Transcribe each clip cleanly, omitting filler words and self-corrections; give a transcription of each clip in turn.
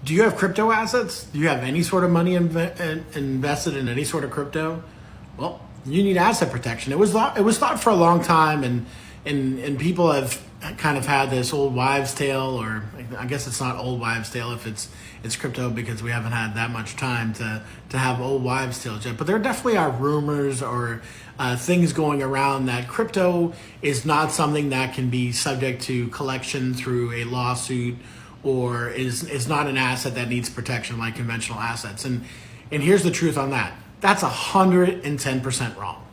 Do you have crypto assets? Do you have any sort of money invested in any sort of crypto? Well, you need asset protection. It was thought for a long time, and people have kind of had this old wives' tale, or I guess it's not old wives' tale if it's crypto, because we haven't had that much time to have old wives' tales yet. But there definitely are rumors or things going around that crypto is not something that can be subject to collection through a lawsuit, or is not an asset that needs protection like conventional assets. And here's the truth on that. That's 110% wrong.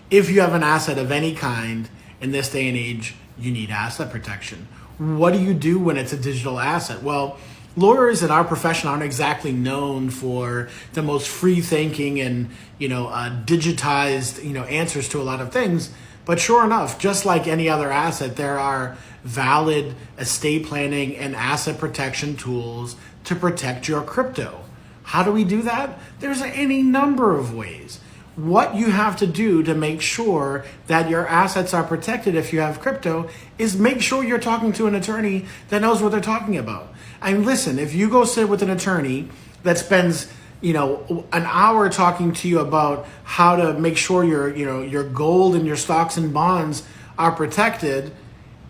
If you have an asset of any kind in this day and age, you need asset protection. What do you do when it's a digital asset? Well, lawyers in our profession aren't exactly known for the most free thinking and digitized answers to a lot of things. But sure enough, just like any other asset, there are valid estate planning and asset protection tools to protect your crypto. How do we do that? There's any number of ways. What you have to do to make sure that your assets are protected if you have crypto is make sure you're talking to an attorney that knows what they're talking about. And listen, if you go sit with an attorney that spends an hour talking to you about how to make sure your gold and your stocks and bonds are protected,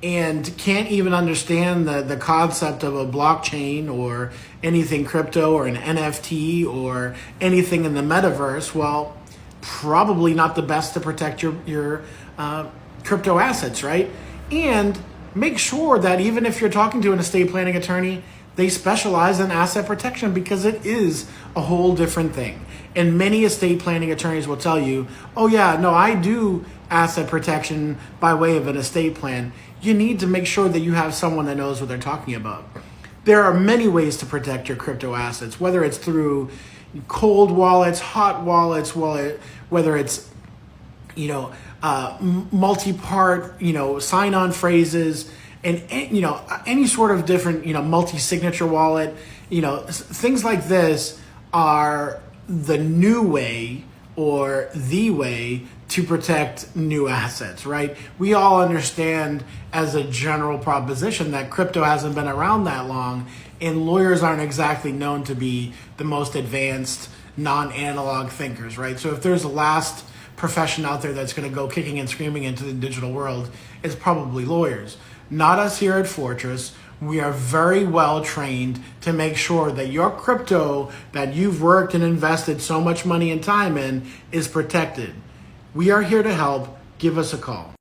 and can't even understand the concept of a blockchain or anything crypto or an NFT or anything in the metaverse, well, probably not the best to protect your crypto assets, right? And make sure that even if you're talking to an estate planning attorney, they specialize in asset protection, because it is a whole different thing. And many estate planning attorneys will tell you, oh yeah, no, I do asset protection by way of an estate plan. You need to make sure that you have someone that knows what they're talking about. There are many ways to protect your crypto assets, whether it's through cold wallets, hot wallets, whether it's multi-part sign-on phrases, and any sort of different multi-signature wallet. Things like this are the new way, or the way, to protect new assets, right? We all understand as a general proposition that crypto hasn't been around that long, and lawyers aren't exactly known to be the most advanced non-analog thinkers, right? So if there's a last profession out there that's going to go kicking and screaming into the digital world, it's probably lawyers. Not us here at Fortress. We are very well trained to make sure that your crypto that you've worked and invested so much money and time in is protected. We are here to help. Give us a call.